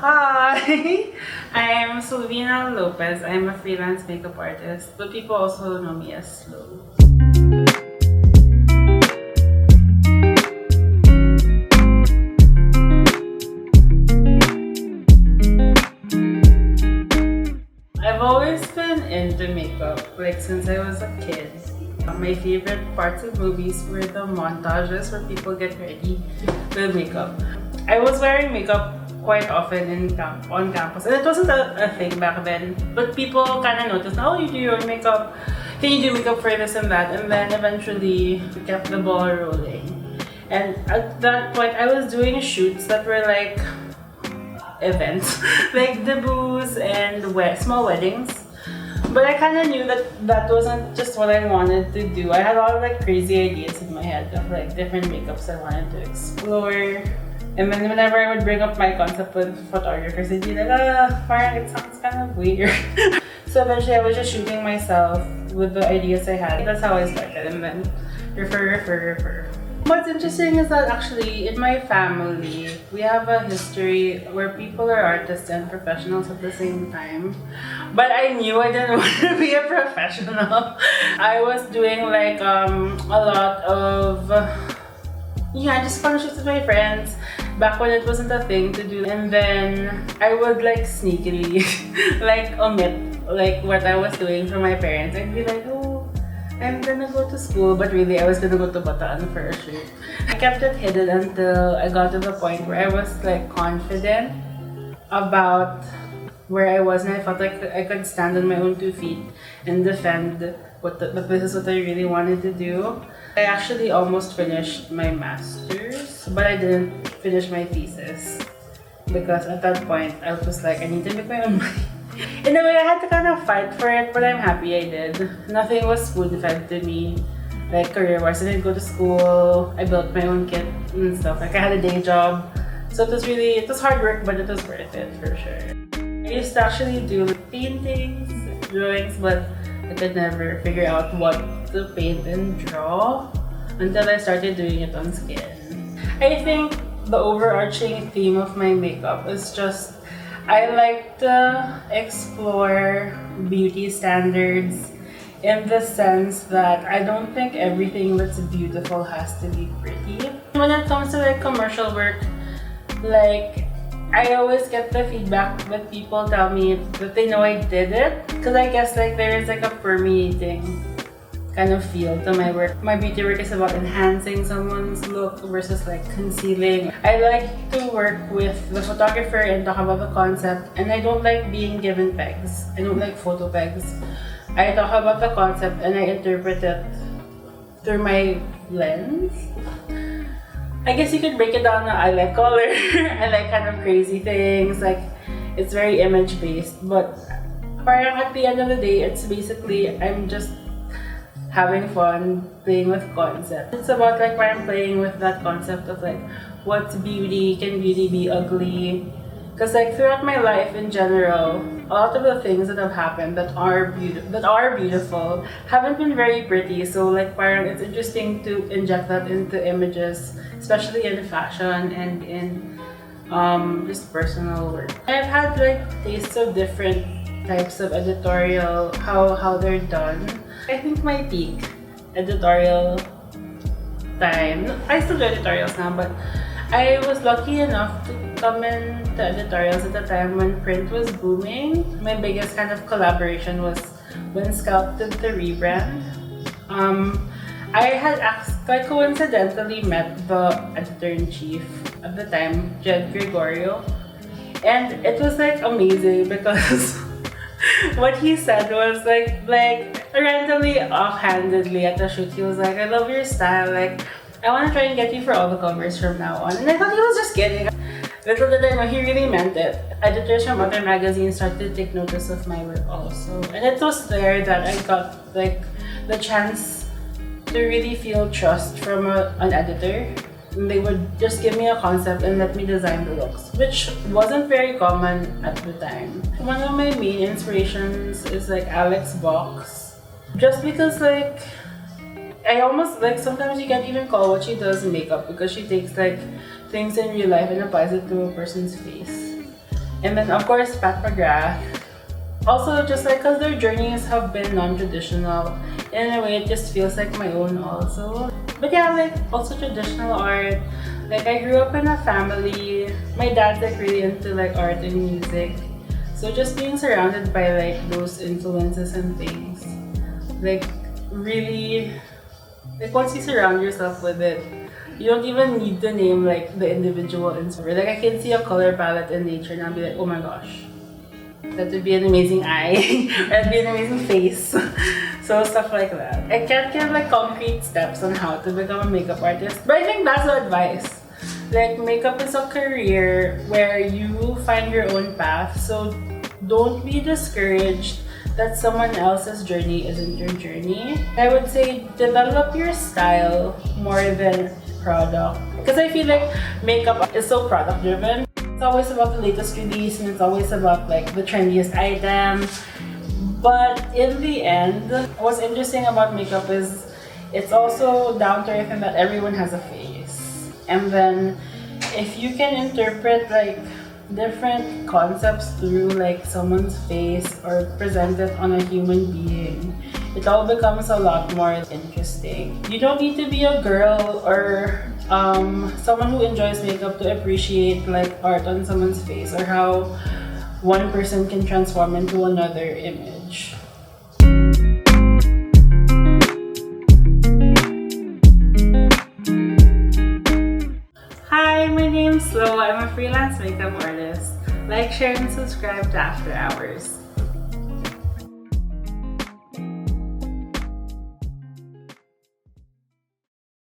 Hi! I'm Sylvina Lopez. I'm a freelance makeup artist, but people also know me as Slow. I've always been into makeup, like since I was a kid. My favorite parts of movies were the montages where people get ready with makeup. I was wearing makeup quite often on campus, and it wasn't a thing back then. But people kind of noticed, oh, you do your own makeup. Can you do makeup for this and that? And then eventually we kept the ball rolling. And at that point, I was doing shoots that were like events, like debuts and small weddings. But I kind of knew that that wasn't just what I wanted to do. I had a lot of like crazy ideas in my head of like different makeups I wanted to explore. And then whenever I would bring up my concept with photographers, they'd be like, parang it sounds kind of weird. So eventually I was just shooting myself with the ideas I had. That's how I started, and then refer. What's interesting is that actually in my family, we have a history where people are artists and professionals at the same time. But I knew I didn't want to be a professional. I was doing like a lot of just fun shoots with my friends back when it wasn't a thing to do, and then I would like sneakily like omit like what I was doing for my parents. I'd be like, oh, I'm gonna go to school, but really I was gonna go to Bataan for a shoot. I kept it hidden until I got to the point where I was like confident about where I was, and I felt like I could stand on my own 2 feet and defend that this is what I really wanted to do. I actually almost finished my master's, but I didn't finish my thesis because at that point I was like, I need to make my own money. In a way, I had to kind of fight for it, but I'm happy I did. Nothing was spoon-fed to me, like career-wise. I didn't go to school. I built my own kit and stuff. Like I had a day job, so it was hard work, but it was worth it for sure. I used to actually do paintings, drawings, but I could never figure out what to paint and draw until I started doing it on skin. I think the overarching theme of my makeup is just I like to explore beauty standards in the sense that I don't think everything that's beautiful has to be pretty. When it comes to like commercial work, like I always get the feedback that people tell me that they know I did it, because I guess like there is like a permeating kind of feel to my work. My beauty work is about enhancing someone's look versus like concealing. I like to work with the photographer and talk about the concept, and I don't like being given pegs. I don't like photo pegs. I talk about the concept and I interpret it through my lens. I guess you could break it down that I like color, I like kind of crazy things, like it's very image based, but parang at the end of the day, it's basically I'm just having fun playing with concept. It's about like parang playing with that concept of like what's beauty, can beauty be ugly? Because like throughout my life in general, a lot of the things that have happened that are beautiful haven't been very pretty. So like parang it's interesting to inject that into images, especially in fashion and in just personal work. I've had like tastes of different types of editorial, how they're done. I think my peak editorial time, I still do editorials now, but I was lucky enough to come into editorials at the time when print was booming. My biggest kind of collaboration was when Scout did the rebrand. I coincidentally met the editor-in-chief at the time, Jed Gregorio, and it was like amazing because what he said was like randomly, offhandedly at the shoot, he was like, I love your style, like I want to try and get you for all the covers from now on. And I thought he was just kidding. Little did I know, he really meant it. Editors from other magazines started to take notice of my work also. And it was there that I got like the chance to really feel trust from an editor. And they would just give me a concept and let me design the looks, which wasn't very common at the time. One of my main inspirations is like Alex Box. Just because like I almost like sometimes you can't even call what she does makeup because she takes like things in real life and applies it to a person's face. And then of course Pat McGrath. Also, just like because their journeys have been non-traditional, in a way it just feels like my own also. But yeah, like also traditional art. Like I grew up in a family, my dad's like really into like art and music. So just being surrounded by like those influences and things, like really, like once you surround yourself with it, you don't even need to name like the individual instrument. Like I can see a color palette in nature and I'll be like, oh my gosh, that would be an amazing eye. That'd be an amazing face. So stuff like that. I can't give like concrete steps on how to become a makeup artist, but I think that's the advice. Like makeup is a career where you find your own path. So don't be discouraged that someone else's journey isn't your journey. I would say develop your style more than product. Because I feel like makeup is so product driven. It's always about the latest release and it's always about like the trendiest item. But in the end, what's interesting about makeup is it's also down to earth in that everyone has a face. And then if you can interpret like different concepts through like someone's face or present it on a human being, it all becomes a lot more interesting. You don't need to be a girl or someone who enjoys makeup to appreciate like art on someone's face or how one person can transform into another image. Hi, my name's Flo. I'm a freelance makeup artist. Like, share, and subscribe to After Hours.